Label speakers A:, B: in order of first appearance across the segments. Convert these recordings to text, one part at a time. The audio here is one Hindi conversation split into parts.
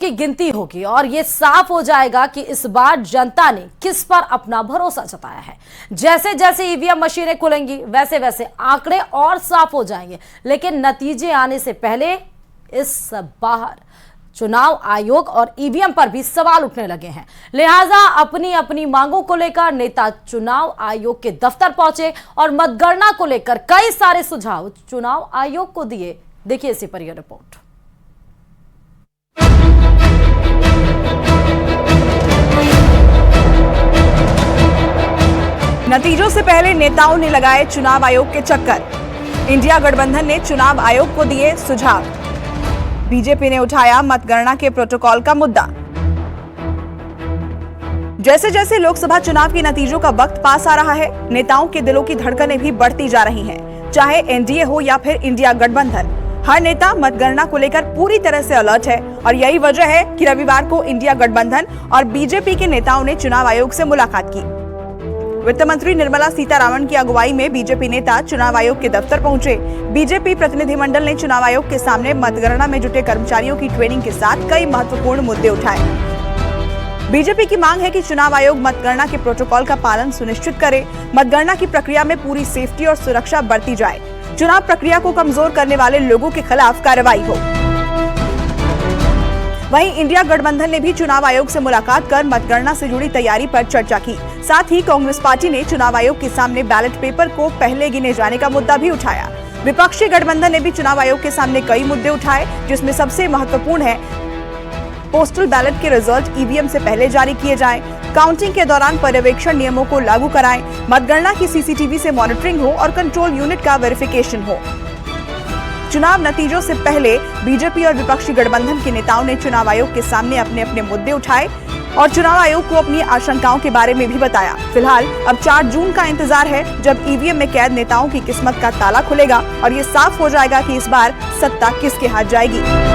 A: की गिनती होगी और ये साफ हो जाएगा कि इस बार जनता ने किस पर अपना भरोसा जताया है। जैसे जैसे ईवीएम मशीनें खुलेंगी वैसे वैसे आंकड़े और साफ हो जाएंगे, लेकिन नतीजे आने से पहले इस बार चुनाव आयोग और ईवीएम पर भी सवाल उठने लगे हैं। लिहाजा अपनी अपनी मांगों को लेकर नेता चुनाव आयोग के दफ्तर पहुंचे और मतगणना को लेकर कई सारे सुझाव चुनाव आयोग को दिए। देखिए इसी पर यह रिपोर्ट।
B: नतीजों से पहले नेताओं ने लगाए चुनाव आयोग के चक्कर। इंडिया गठबंधन ने चुनाव आयोग को दिए सुझाव। बीजेपी ने उठाया मतगणना के प्रोटोकॉल का मुद्दा। जैसे जैसे लोकसभा चुनाव के नतीजों का वक्त पास आ रहा है, नेताओं के दिलों की धड़कनें भी बढ़ती जा रही हैं। चाहे एनडीए हो या फिर इंडिया गठबंधन, हर नेता मतगणना को लेकर पूरी तरह से अलर्ट है और यही वजह है कि रविवार को इंडिया गठबंधन और बीजेपी के नेताओं ने चुनाव आयोग से मुलाकात की। वित्त मंत्री निर्मला सीतारमण की अगुवाई में बीजेपी नेता चुनाव आयोग के दफ्तर पहुंचे। बीजेपी प्रतिनिधिमंडल ने चुनाव आयोग के सामने मतगणना में जुटे कर्मचारियों की ट्रेनिंग के साथ कई महत्वपूर्ण मुद्दे उठाए। बीजेपी की मांग है कि चुनाव आयोग मतगणना के प्रोटोकॉल का पालन सुनिश्चित करे, मतगणना की प्रक्रिया में पूरी सेफ्टी और सुरक्षा बरती जाए, चुनाव प्रक्रिया को कमजोर करने वाले लोगों के खिलाफ कार्रवाई हो। वहीं इंडिया गठबंधन ने भी चुनाव आयोग से मुलाकात कर मतगणना से जुड़ी तैयारी पर चर्चा की। साथ ही कांग्रेस पार्टी ने चुनाव आयोग के सामने बैलेट पेपर को पहले गिने जाने का मुद्दा भी उठाया। विपक्षी गठबंधन ने भी चुनाव आयोग के सामने कई मुद्दे उठाए, जिसमें सबसे महत्वपूर्ण है पोस्टल बैलेट के रिजल्ट ईवीएम से पहले जारी किए जाएं, काउंटिंग के दौरान पर्यवेक्षण नियमों को लागू कराएं, मतगणना की सीसीटीवी से मॉनिटरिंग हो और कंट्रोल यूनिट का वेरिफिकेशन हो। चुनाव नतीजों से पहले बीजेपी और विपक्षी गठबंधन के नेताओं ने चुनाव आयोग के सामने अपने अपने मुद्दे उठाए और चुनाव आयोग को अपनी आशंकाओं के बारे में भी बताया। फिलहाल अब 4 जून का इंतजार है, जब ईवीएम में कैद नेताओं की किस्मत का ताला खुलेगा और ये साफ हो जाएगा कि इस बार सत्ता किसके हाथ जाएगी।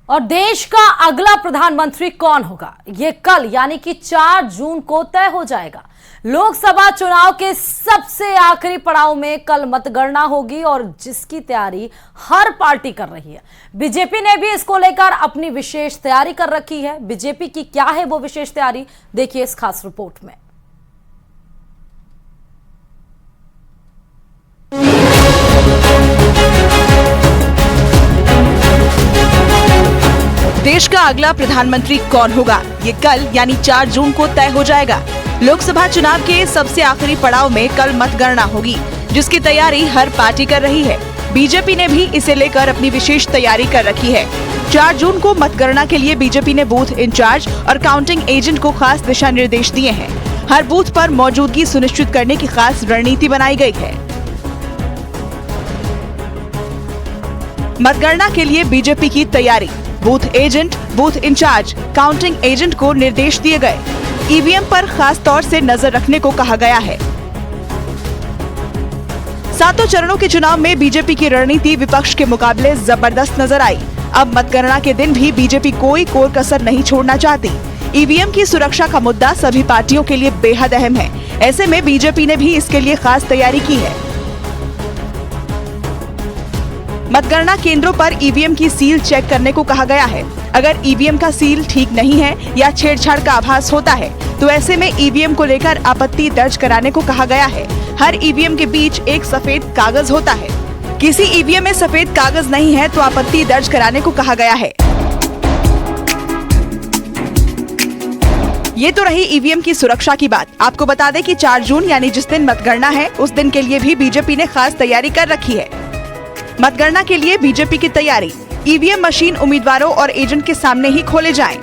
A: और देश का अगला प्रधानमंत्री कौन होगा, ये कल यानी कि 4 जून को तय हो जाएगा। लोकसभा चुनाव के सबसे आखिरी पड़ाव में कल मतगणना होगी और जिसकी तैयारी हर पार्टी कर रही है। बीजेपी ने भी इसको लेकर अपनी विशेष तैयारी कर रखी है। बीजेपी की क्या है वो विशेष तैयारी, देखिए इस खास रिपोर्ट में।
B: देश का अगला प्रधानमंत्री कौन होगा, ये कल यानी 4 जून को तय हो जाएगा। लोकसभा चुनाव के सबसे आखिरी पड़ाव में कल मतगणना होगी, जिसकी तैयारी हर पार्टी कर रही है। बीजेपी ने भी इसे लेकर अपनी विशेष तैयारी कर रखी है। 4 जून को मतगणना के लिए बीजेपी ने बूथ इंचार्ज और काउंटिंग एजेंट को खास दिशा निर्देश दिए हैं। हर बूथ पर मौजूदगी सुनिश्चित करने की खास रणनीति बनाई गई है। मतगणना के लिए बीजेपी की तैयारी, booth agent, booth incharge, counting agent को निर्देश दिए गए। ईवीएम पर खास तौर से नजर रखने को कहा गया है। 7 चरणों के चुनाव में बीजेपी की रणनीति विपक्ष के मुकाबले जबरदस्त नजर आई। अब मतगणना के दिन भी बीजेपी कोई कोर कसर नहीं छोड़ना चाहती। ईवीएम की सुरक्षा का मुद्दा सभी पार्टियों के लिए बेहद अहम है। ऐसे में बीजेपी ने भी इसके लिए खास तैयारी की है। मतगणना केंद्रों पर ईवीएम की सील चेक करने को कहा गया है। अगर ईवीएम का सील ठीक नहीं है या छेड़छाड़ का आभास होता है तो ऐसे में ईवीएम को लेकर आपत्ति दर्ज कराने को कहा गया है। हर ईवीएम के बीच एक सफेद कागज होता है। किसी ईवीएम में सफेद कागज नहीं है तो आपत्ति दर्ज कराने को कहा गया है। ये तो रही ईवीएम की सुरक्षा की बात। आपको बता दें कि 4 जून यानी जिस दिन मतगणना है उस दिन के लिए भी बीजेपी ने खास तैयारी कर रखी है। मतगणना के लिए बीजेपी की तैयारी, ईवीएम मशीन उम्मीदवारों और एजेंट के सामने ही खोले जाएं।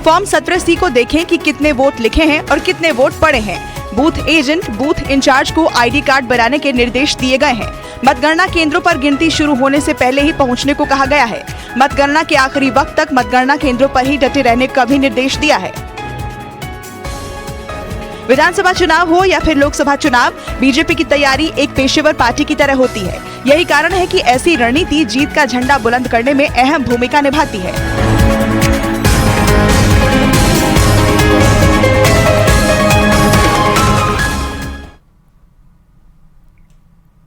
B: फॉर्म 17C को देखें कि कितने वोट लिखे हैं और कितने वोट पड़े हैं। बूथ एजेंट, बूथ इंचार्ज को आईडी कार्ड बनाने के निर्देश दिए गए हैं। मतगणना केंद्रों पर गिनती शुरू होने से पहले ही पहुंचने को कहा गया है। मतगणना के आखिरी वक्त तक मतगणना केंद्रों पर ही डटे रहने का भी निर्देश दिया है। विधानसभा चुनाव हो या फिर लोकसभा चुनाव, बीजेपी की तैयारी एक पेशेवर पार्टी की तरह होती है। यही कारण है कि ऐसी रणनीति जीत का झंडा बुलंद करने में अहम भूमिका निभाती है।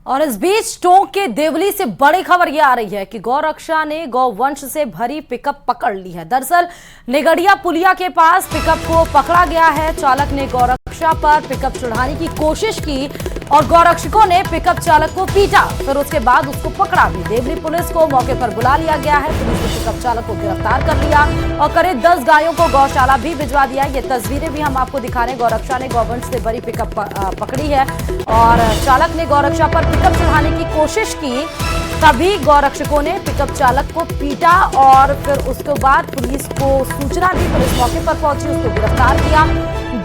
A: और इस बीच टोंक के देवली से बड़ी खबर यह आ रही है कि गौरक्षा ने गौवंश से भरी पिकअप पकड़ ली है। दरअसल निगड़िया पुलिया के पास पिकअप को पकड़ा गया है। चालक ने गौरक्षा पर पिकअप चढ़ाने की कोशिश की और गौरक्षकों ने पिकअप चालक को पीटा, फिर उसके बाद उसको पकड़ा भी। देवली पुलिस को मौके पर बुला लिया गया है। पुलिस ने पिकअप चालक को गिरफ्तार कर लिया और करीब 10 गायों को गौशाला भी भिजवा दिया। ये तस्वीरें भी हम आपको दिखा रहे हैं। गौरक्षा ने गौवंश से भरी पिकअप पकड़ी है और चालक ने गौरक्षा पर पिकअप चढ़ाने की कोशिश की, तभी गौरक्षकों ने पिकअप चालक को पीटा और फिर उसके बाद पुलिस को सूचना दी। पुलिस मौके पर पहुंची, उसको गिरफ्तार किया।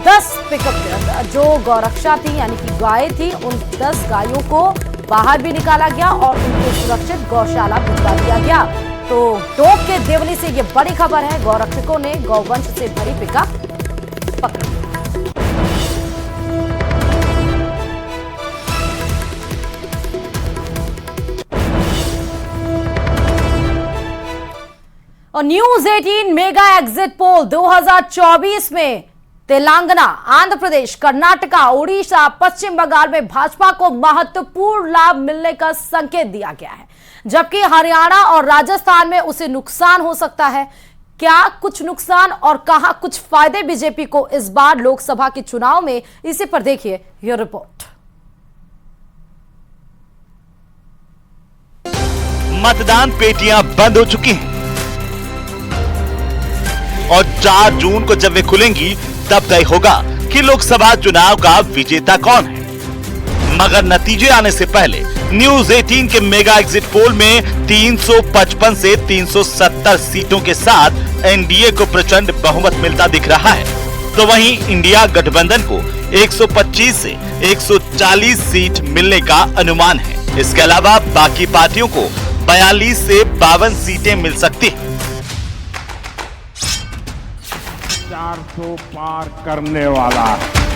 A: 10 पिकअप जो गौरक्षा थी यानी कि गाय थी, उन 10 गायों को बाहर भी निकाला गया और उनको सुरक्षित गौशाला भिजवा दिया गया। तो टोंक के देवली से ये बड़ी खबर है, गौरक्षकों ने गौवंश से भरी पिकअप पकड़ी। और न्यूज 18 मेगा एग्जिट पोल 2024 में तेलंगाना, आंध्र प्रदेश, कर्नाटका, उड़ीसा, पश्चिम बंगाल में भाजपा को महत्वपूर्ण लाभ मिलने का संकेत दिया गया है, जबकि हरियाणा और राजस्थान में उसे नुकसान हो सकता है। क्या कुछ नुकसान और कहां कुछ फायदे बीजेपी को इस बार लोकसभा के चुनाव में, इसी पर देखिए यह रिपोर्ट।
C: मतदान पेटियां बंद हो चुकी हैं और 4 जून को जब वे खुलेंगी तब तय होगा कि लोकसभा चुनाव का विजेता कौन है। मगर नतीजे आने से पहले न्यूज 18 के मेगा एग्जिट पोल में 355 से 370 सीटों के साथ एनडीए को प्रचंड बहुमत मिलता दिख रहा है, तो वहीं इंडिया गठबंधन को 125 से 140 सीट मिलने का अनुमान है। इसके अलावा बाकी पार्टियों को 42 से 52 सीटें मिल सकती हैं।
D: 400 पार करने वाला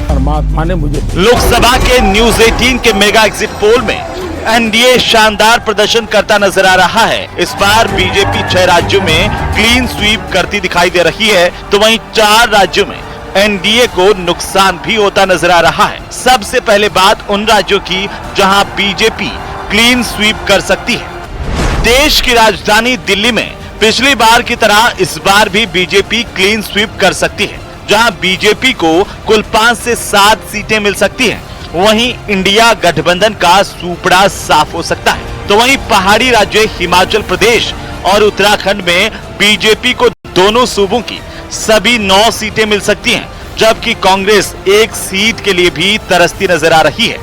D: परमात्मा ने मुझे।
C: लोकसभा के न्यूज 18 के मेगा एग्जिट पोल में एनडीए शानदार प्रदर्शन करता नजर आ रहा है। इस बार बीजेपी 6 राज्यों में क्लीन स्वीप करती दिखाई दे रही है, तो वहीं 4 राज्यों में एनडीए को नुकसान भी होता नजर आ रहा है। सबसे पहले बात उन राज्यों की जहां बीजेपी क्लीन स्वीप कर सकती है। देश की राजधानी दिल्ली में पिछली बार की तरह इस बार भी बीजेपी क्लीन स्वीप कर सकती है, जहां बीजेपी को कुल 5 से 7 सीटें मिल सकती हैं। वहीं इंडिया गठबंधन का सूपड़ा साफ हो सकता है। तो वहीं पहाड़ी राज्य हिमाचल प्रदेश और उत्तराखंड में बीजेपी को दोनों सूबों की सभी 9 सीटें मिल सकती हैं, जबकि कांग्रेस 1 सीट के लिए भी तरसती नजर आ रही है।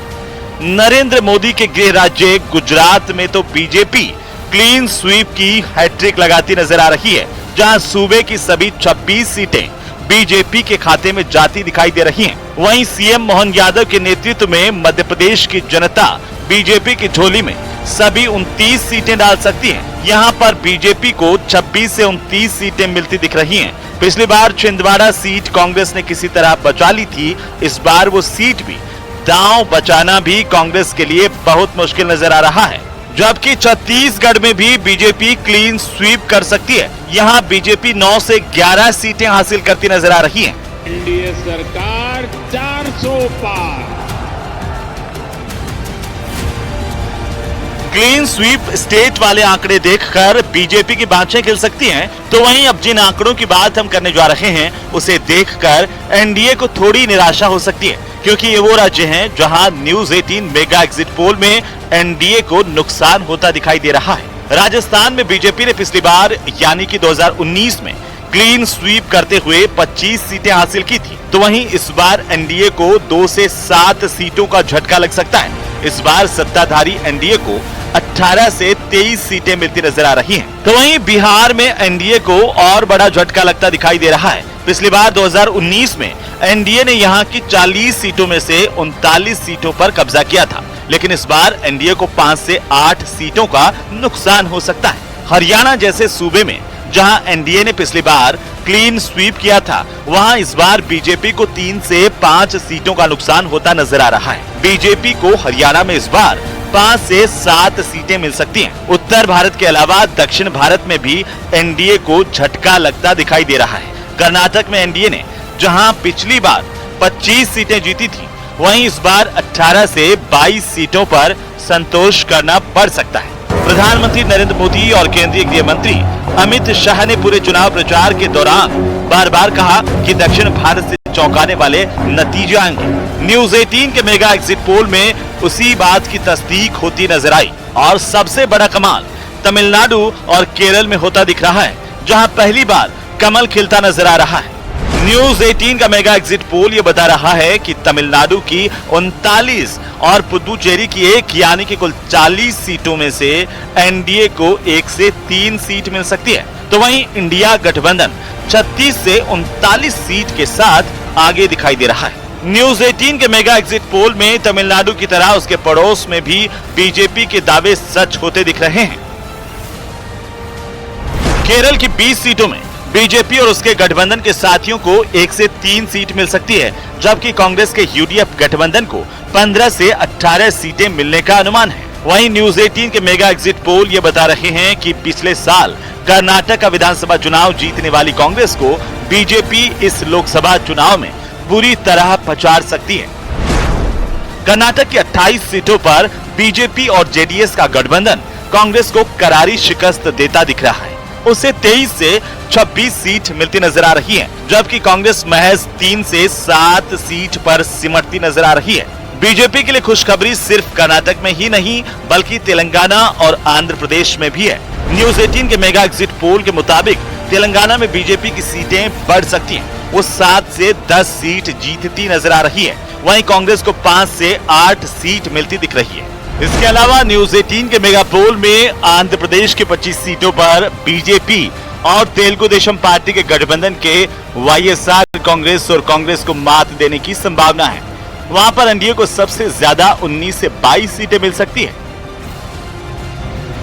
C: नरेंद्र मोदी के गृह राज्य गुजरात में तो बीजेपी क्लीन स्वीप की हैट्रिक लगाती नजर आ रही है, जहां सूबे की सभी 26 सीटें बीजेपी के खाते में जाती दिखाई दे रही हैं। वहीं सीएम मोहन यादव के नेतृत्व में मध्य प्रदेश की जनता बीजेपी की झोली में सभी 29 सीटें डाल सकती है। यहां पर बीजेपी को 26 से 29 सीटें मिलती दिख रही हैं। पिछली बार छिंदवाड़ा सीट कांग्रेस ने किसी तरह बचा ली थी, इस बार वो सीट भी दांव बचाना भी कांग्रेस के लिए बहुत मुश्किल नजर आ रहा है। जबकि छत्तीसगढ़ में भी बीजेपी क्लीन स्वीप कर सकती है। यहां बीजेपी 9 से 11 सीटें हासिल करती नजर आ रही है।
D: एनडीए सरकार 400 पार।
C: क्लीन स्वीप स्टेट वाले आंकड़े देखकर बीजेपी की बाँछें खिल सकती हैं, तो वहीं अब जिन आंकड़ों की बात हम करने जा रहे हैं उसे देखकर एनडीए को थोड़ी निराशा हो सकती है, क्योंकि ये वो राज्य हैं जहां न्यूज 18 मेगा एग्जिट पोल में एनडीए को नुकसान होता दिखाई दे रहा है। राजस्थान में बीजेपी ने पिछली बार यानी कि 2019 में क्लीन स्वीप करते हुए 25 सीटें हासिल की थी, तो वहीं इस बार एनडीए को 2 से 7 सीटों का झटका लग सकता है। इस बार सत्ताधारी एनडीए को 18 से 23 सीटें मिलती नजर आ रही हैं। तो वहीं बिहार में एनडीए को और बड़ा झटका लगता दिखाई दे रहा है। पिछली बार 2019 में एनडीए ने यहां की 40 सीटों में से 39 सीटों पर कब्जा किया था, लेकिन इस बार एनडीए को 5 से 8 सीटों का नुकसान हो सकता है। हरियाणा जैसे सूबे में जहां एनडीए ने पिछली बार क्लीन स्वीप किया था, वहां इस बार बीजेपी को 3 से 5 सीटों का नुकसान होता नजर आ रहा है। बीजेपी को हरियाणा में इस बार 5 से 7 सीटें मिल सकती हैं। उत्तर भारत के अलावा दक्षिण भारत में भी एनडीए को झटका लगता दिखाई दे रहा है। कर्नाटक में एनडीए ने जहां पिछली बार 25 सीटें जीती थी, वहीं इस बार 18 से 22 सीटों पर संतोष करना पड़ सकता है। प्रधानमंत्री नरेंद्र मोदी और केंद्रीय गृह मंत्री अमित शाह ने पूरे चुनाव प्रचार के दौरान बार बार कहा कि दक्षिण भारत से चौंकाने वाले नतीजे आएंगे। न्यूज 18 के मेगा एग्जिट पोल में उसी बात की तस्दीक होती नजर आई और सबसे बड़ा कमाल तमिलनाडु और केरल में होता दिख रहा है, जहां पहली बार कमल खिलता नजर आ रहा है। न्यूज 18 का मेगा एग्जिट पोल ये बता रहा है कि तमिलनाडु की 39 और पुदुचेरी की 1 यानी कि कुल 40 सीटों में से एनडीए को 1 से 3 सीट मिल सकती है, तो वहीं इंडिया गठबंधन 36 से 39 सीट के साथ आगे दिखाई दे रहा है। न्यूज 18 के मेगा एग्जिट पोल में तमिलनाडु की तरह उसके पड़ोस में भी बीजेपी के दावे सच होते दिख रहे हैं। केरल की 20 सीटों में बीजेपी और उसके गठबंधन के साथियों को 1 से 3 सीट मिल सकती है, जबकि कांग्रेस के यूडीएफ गठबंधन को 15 से 18 सीटें मिलने का अनुमान है। वहीं न्यूज 18 के मेगा एग्जिट पोल ये बता रहे हैं कि पिछले साल कर्नाटक का विधानसभा चुनाव जीतने वाली कांग्रेस को बीजेपी इस लोकसभा चुनाव में बुरी तरह पछाड़ सकती है। कर्नाटक की 28 सीटों पर बीजेपी और जेडीएस का गठबंधन कांग्रेस को करारी शिकस्त देता दिख रहा है। उसे 23 से 26 सीट मिलती नजर आ रही है, जबकि कांग्रेस महज 3 से 7 सीट पर सिमटती नजर आ रही है। बीजेपी के लिए खुशखबरी सिर्फ कर्नाटक में ही नहीं बल्कि तेलंगाना और आंध्र प्रदेश में भी है। न्यूज 18 के मेगा एग्जिट पोल के मुताबिक तेलंगाना में बीजेपी की सीटें बढ़ सकती हैं। वो 7 से 10 सीट जीतती नजर आ रही है, वहीं कांग्रेस को 5 से 8 सीट मिलती दिख रही है। इसके अलावा न्यूज 18 के मेगा पोल में आंध्र प्रदेश के 25 सीटों पर बीजेपी और तेलुगु देशम पार्टी के गठबंधन के वाईएसआर कांग्रेस और कांग्रेस को मात देने की संभावना है। वहां पर एनडीए को सबसे ज्यादा 19 से 22 सीटें मिल सकती है।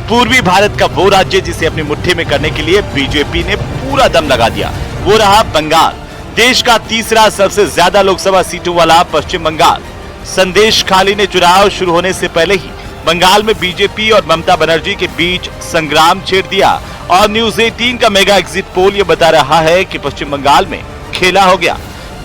C: पूर्वी भारत का वो राज्य जिसे अपनी मुट्ठी में करने के लिए बीजेपी ने पूरा दम लगा दिया, वो रहा बंगाल। देश का तीसरा सबसे ज्यादा लोकसभा सीटों वाला पश्चिम बंगाल। संदेश खाली ने चुनाव शुरू होने से पहले ही बंगाल में बीजेपी और ममता बनर्जी के बीच संग्राम छेड़ दिया और न्यूज 18 का मेगा एग्जिट पोल ये बता रहा है कि पश्चिम बंगाल में खेला हो गया।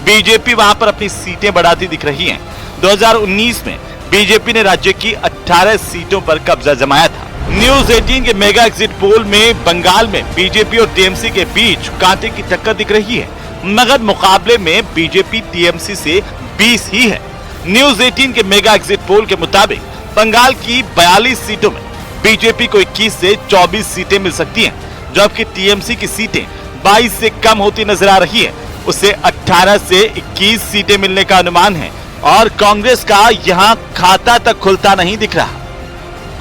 C: बीजेपी वहां पर अपनी सीटें बढ़ाती दिख रही है। 2019 में बीजेपी ने राज्य की 18 सीटों पर कब्जा जमाया था। न्यूज 18 के मेगा एग्जिट पोल में बंगाल में बीजेपी और टीएमसी के बीच कांटे की टक्कर दिख रही है, मगर मुकाबले में बीजेपी टीएमसी से 20 ही है। न्यूज 18 के मेगा एग्जिट पोल के मुताबिक बंगाल की 42 सीटों में बीजेपी को 21 से 24 सीटें मिल सकती हैं, जबकि टीएमसी की सीटें 22 से कम होती नजर आ रही है। उसे 18 से 21 सीटें मिलने का अनुमान है और कांग्रेस का यहां खाता तक खुलता नहीं दिख रहा।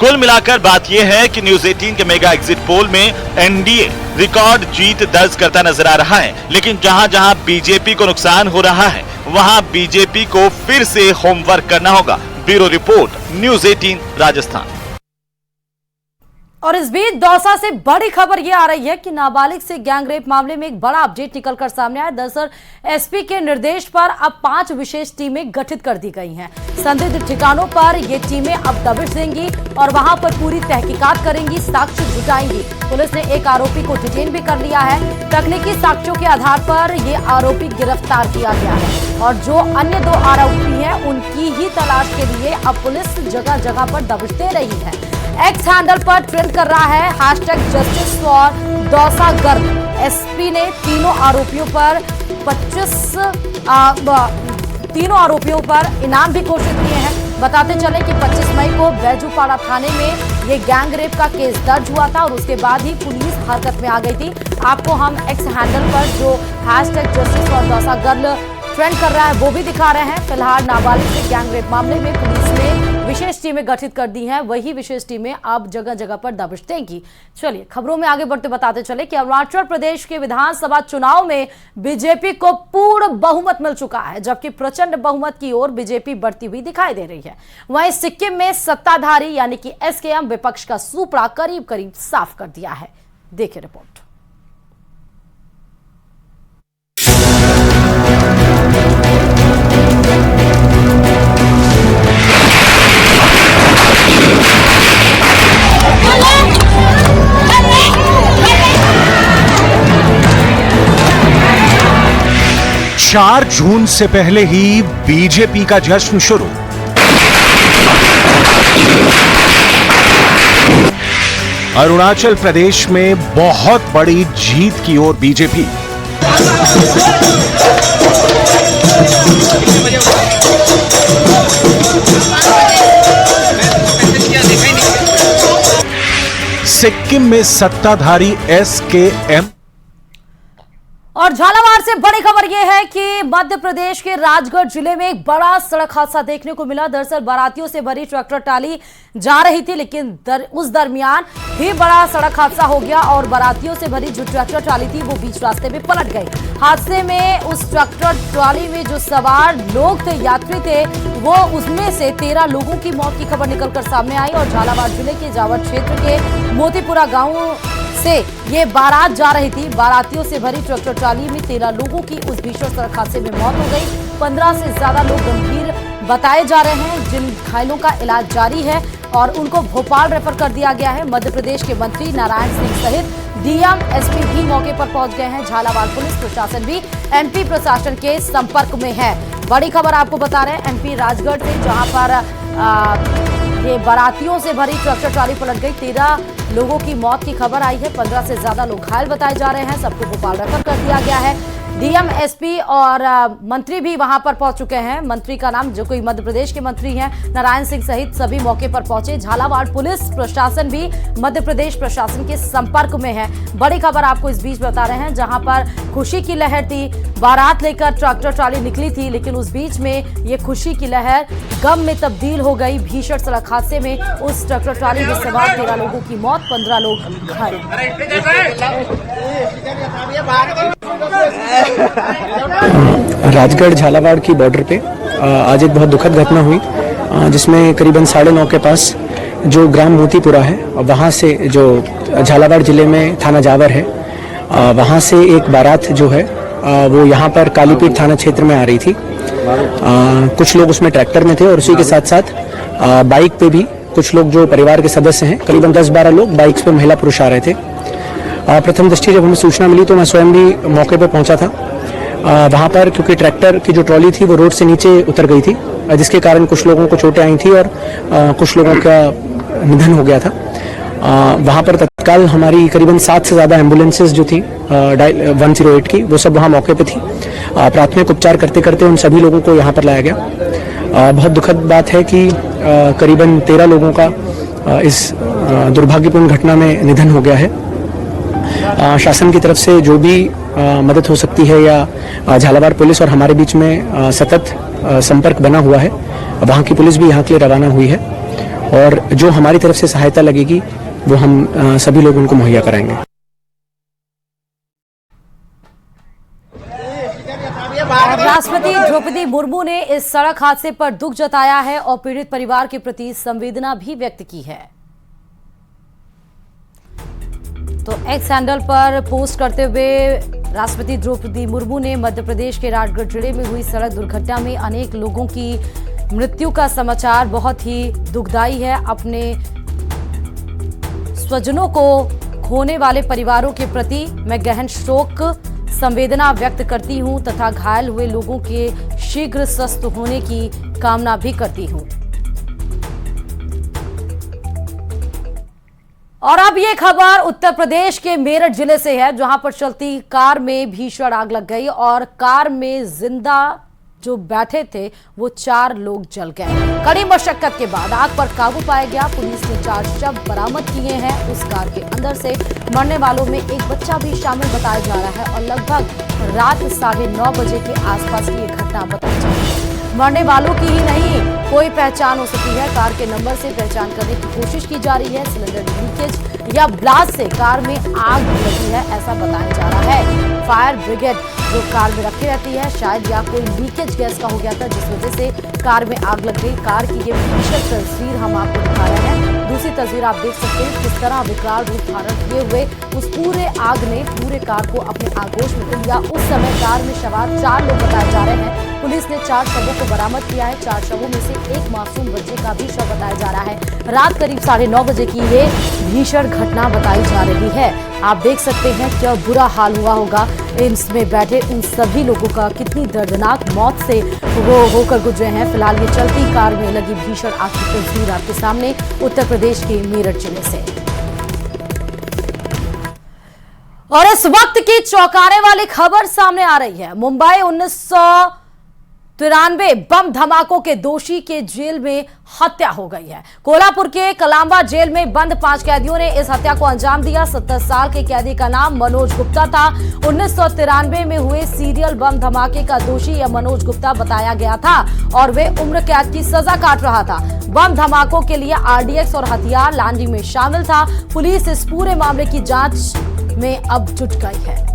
C: कुल मिलाकर बात यह है कि न्यूज 18 के मेगा एग्जिट पोल में एनडीए रिकॉर्ड जीत दर्ज करता नजर आ रहा है, लेकिन जहां जहां बीजेपी को नुकसान हो रहा है वहां बीजेपी को फिर से होमवर्क करना होगा। Bureau report, news 18 Rajasthan.
A: और इस बीच दौसा से बड़ी खबर यह आ रही है कि नाबालिग से गैंगरेप मामले में एक बड़ा अपडेट निकलकर सामने आया। दरअसल एसपी के निर्देश पर अब 5 विशेष टीमें गठित कर दी गई हैं। संदिग्ध ठिकानों पर ये टीमें अब दबिश देंगी और वहां पर पूरी तहकीकात करेंगी, साक्ष्य जुटाएंगी। पुलिस ने एक आरोपी को डिटेन भी कर लिया है। तकनीकी साक्ष्यों के आधार पर ये आरोपी गिरफ्तार किया गया है और जो अन्य 2 आरोपी हैं उनकी ही तलाश के लिए अब पुलिस जगह जगह पर दबिश दे रही है। एक्स हैंडल पर ट्रेंड कर रहा है #justice for Dausa girl. SP ने तीनों आरोपियों पर इनाम भी घोषित किए हैं। बताते चले कि 25 मई को बैजूपाड़ा थाने में ये गैंग रेप का केस दर्ज हुआ था और उसके बाद ही पुलिस हरकत में आ गई थी। आपको हम एक्स हैंडल पर जो #justice for Dausa girl trend कर रहा है वो भी दिखा रहे हैं। फिलहाल नाबालिग से गैंग रेप मामले में पुलिस ने विशेष टीमें गठित कर दी हैं। वही विशेष टीमें अब जगह जगह पर दबिश देंगी। चलिए खबरों में आगे बढ़ते बताते चले कि अरुणाचल प्रदेश के विधानसभा चुनाव में बीजेपी को पूर्ण बहुमत मिल चुका है, जबकि प्रचंड बहुमत की ओर बीजेपी बढ़ती हुई दिखाई दे रही है। वहीं सिक्किम में सत्ताधारी यानी कि एसकेएम विपक्ष का सूपड़ा करीब करीब साफ कर दिया है। देखिए रिपोर्ट।
E: चार जून से पहले ही बीजेपी का जश्न शुरू। अरुणाचल प्रदेश में बहुत बड़ी जीत की ओर बीजेपी। सिक्किम में सत्ताधारी SKM।
A: और झालावाड़ से बड़ी खबर यह है कि मध्य प्रदेश के राजगढ़ जिले में एक बड़ा सड़क हादसा देखने को मिला। दरअसल बारातियों से भरी ट्रैक्टर ट्राली जा रही थी, लेकिन उस दरमियान ही बड़ा सड़क हादसा हो गया और बारातियों से भरी जो ट्रैक्टर ट्राली थी वो बीच रास्ते में पलट गई। हादसे में उस ट्रैक्टर ट्राली में जो सवार लोग थे, यात्री थे, वो उसमें से 13 लोगों की मौत की खबर निकलकर सामने आई। और झालावाड़ जिले के जावट क्षेत्र के मोतीपुरा गांव से ये बारात जा रही थी। बारातियों से भरी ट्रैक्टर ट्राली में 13 लोगों की उस भीषण सड़क हादसे में मौत हो गई। 15 से ज्यादा लोग गंभीर बताए जा रहे हैं, जिन घायलों का इलाज जारी है और उनको भोपाल रेफर कर दिया गया है। मध्य प्रदेश के मंत्री नारायण सिंह सहित DM SP भी मौके पर पहुंच गए हैं। झालावाड़ पुलिस प्रशासन भी MP प्रशासन के संपर्क में है। बड़ी खबर आपको बता रहे हैं MP राजगढ़ से, जहां पर ये बारातियों से भरी ट्रैक्टर ट्राली पलट गई। 13 लोगों की मौत की खबर आई है। 15 से ज्यादा लोग घायल बताए जा रहे हैं। सबको भोपाल रेफर कर दिया गया है। DM SP और मंत्री भी वहां पर पहुंच चुके हैं। मंत्री का नाम जो कोई मध्य प्रदेश के मंत्री हैं, नारायण सिंह सहित सभी मौके पर पहुंचे। झालावाड़ पुलिस प्रशासन भी मध्य प्रदेश प्रशासन के संपर्क में है। बड़ी खबर आपको इस बीच बता रहे हैं, जहां पर खुशी की लहर थी। बारात लेकर ट्रैक्टर ट्राली निकली थी, लेकिन उस बीच में ये खुशी की लहर गम में तब्दील हो गई। भीषण सड़क हादसे में उस ट्रैक्टर ट्राली में सवार 13 लोगों की मौत, 15 लोग घायल।
F: राजगढ़ झालावाड़ की बॉर्डर पे आज एक बहुत दुखद घटना हुई, जिसमें करीबन 9:30 के पास जो ग्राम मोतीपुरा है, वहाँ से जो झालावाड़ जिले में थाना जावर है, वहाँ से एक बारात जो है वो यहाँ पर कालीपीठ थाना क्षेत्र में आ रही थी। कुछ लोग उसमें ट्रैक्टर में थे और उसी के साथ साथ बाइक पे भी कुछ लोग जो परिवार के सदस्य हैं, करीबन 10-12 लोग बाइक्स पे महिला पुरुष आ रहे थे। प्रथम दृष्टि जब हमें सूचना मिली तो मैं स्वयं भी मौके पर पहुंचा था। वहाँ पर क्योंकि ट्रैक्टर की जो ट्रॉली थी वो रोड से नीचे उतर गई थी, जिसके कारण कुछ लोगों को चोटें आई थी और कुछ लोगों का निधन हो गया था। वहाँ पर तत्काल हमारी करीबन 7 से ज़्यादा एम्बुलेंसेज जो थी 108 की, वो सब वहाँ मौके पे थी। प्राथमिक उपचार करते करते उन सभी लोगों को यहाँ पर लाया गया। बहुत दुखद बात है कि करीबन 13 लोगों का इस दुर्भाग्यपूर्ण घटना में निधन हो गया है। शासन की तरफ से जो भी मदद हो सकती है या झालावाड़ पुलिस और हमारे बीच में सतत संपर्क बना हुआ है। वहाँ की पुलिस भी यहाँ के लिए रवाना हुई है और जो हमारी तरफ से सहायता लगेगी वो हम सभी लोग उनको मुहैया कराएंगे।
A: राष्ट्रपति द्रौपदी मुर्मू ने इस सड़क हादसे पर दुख जताया है और पीड़ित परिवार के प्रति संवेदना भी व्यक्त की है। तो एक्स हैंडल पर पोस्ट करते हुए राष्ट्रपति द्रौपदी मुर्मू ने मध्य प्रदेश के राजगढ़ जिले में हुई सड़क दुर्घटना में अनेक लोगों की मृत्यु का समाचार बहुत ही दुखदाई है। अपने स्वजनों को खोने वाले परिवारों के प्रति मैं गहन शोक संवेदना व्यक्त करती हूं तथा घायल हुए लोगों के शीघ्र स्वस्थ होने की कामना भी करती हूं। और अब ये खबर उत्तर प्रदेश के मेरठ जिले से है, जहां पर चलती कार में भीषण आग लग गई और कार में जिंदा जो बैठे थे वो 4 लोग जल गए। कड़ी मशक्कत के बाद आग पर काबू पाया गया। पुलिस ने 4 शव बरामद किए हैं। उस कार के अंदर से मरने वालों में एक बच्चा भी शामिल बताया जा रहा है और लगभग रात 9:30 बजे के आसपास की ये घटना बताई जा रही है। मरने वालों की ही नहीं, कोई पहचान हो सकी है। कार के नंबर से पहचान करने की कोशिश की जा रही है। सिलेंडर लीकेज या ब्लास्ट से कार में आग लगी है, ऐसा बताया जा रहा है। फायर ब्रिगेड जो कार में रखी रहती है, शायद या कोई लीकेज गैस का हो गया था, जिस वजह से कार में आग लग गई। कार की ये भीषण तस्वीर हम आपको दिखा रहे हैं। दूसरी तस्वीर आप देख सकते हैं किस तरह विकराल रूप धारण किए हुए उस पूरे आग ने पूरे कार को अपने आगोश में ले लिया। उस समय कार में सवार 4 लोग बताए जा रहे हैं। पुलिस ने 4 शवों को बरामद किया है। 4 शवों में से एक मासूम बच्चे का भी शव बताया जा रहा है। रात करीब 9:30 बजे की ये भीषण घटना बताई जा रही है। आप देख सकते हैं क्या बुरा हाल हुआ होगा एम्स में बैठे उन सभी लोगों का, कितनी दर्दनाक मौत से वो होकर गुजरे हैं। फिलहाल ये चलती कार में लगी भीषण आग की तस्वीर आपके सामने उत्तर प्रदेश के मेरठ जिले से। और इस वक्त की चौंकाने वाली खबर सामने आ रही है। मुंबई 1993 बम धमाकों के दोषी के जेल में हत्या हो गई है। कोल्हापुर के कलांबा जेल में बंद 5 कैदियों ने इस हत्या को अंजाम दिया। 70 साल के कैदी का नाम मनोज गुप्ता था। 1993 में हुए सीरियल बम धमाके का दोषी यह मनोज गुप्ता बताया गया था और वे उम्र कैद की सजा काट रहा था। बम धमाकों के लिए आरडीएक्स और हथियार लाने में शामिल था। पुलिस इस पूरे मामले की जांच में अब जुट गई है।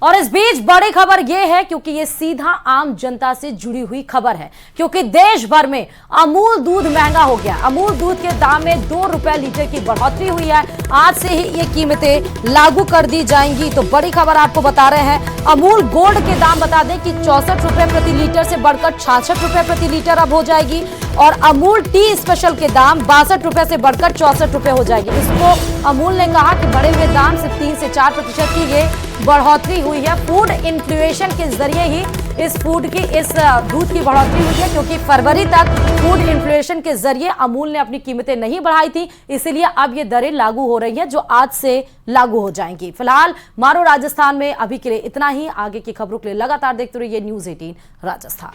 A: और इस बीच बड़ी खबर यह है, क्योंकि ये सीधा आम जनता से जुड़ी हुई खबर है, क्योंकि देश भर में अमूल दूध महंगा हो गया। अमूल दूध के दाम में 2 रुपए लीटर की बढ़ोतरी हुई है। आज से ही ये कीमतें लागू कर दी जाएंगी। तो बड़ी खबर आपको बता रहे हैं, अमूल गोल्ड के दाम बता दें कि 64 रुपए प्रति लीटर से बढ़कर 66 रुपए प्रति लीटर अब हो जाएगी। और अमूल टी स्पेशल के दाम 62 रुपए से बढ़कर 64 रुपए हो जाएगी। इसको अमूल ने कहा कि बढ़े हुए दाम से 3 से 4% की ये बढ़ोतरी हुई है। फूड इन्फ्लेशन के जरिए ही इस दूध की बढ़ोतरी हुई है, क्योंकि फरवरी तक फूड इन्फ्लेशन के जरिए अमूल ने अपनी कीमतें नहीं बढ़ाई थी, इसीलिए अब ये दरें लागू हो रही हैं, जो आज से लागू हो जाएंगी। फिलहाल मारो राजस्थान में अभी के लिए इतना ही। आगे की खबरों के लिए लगातार देखते रहिए न्यूज़ 18 राजस्थान।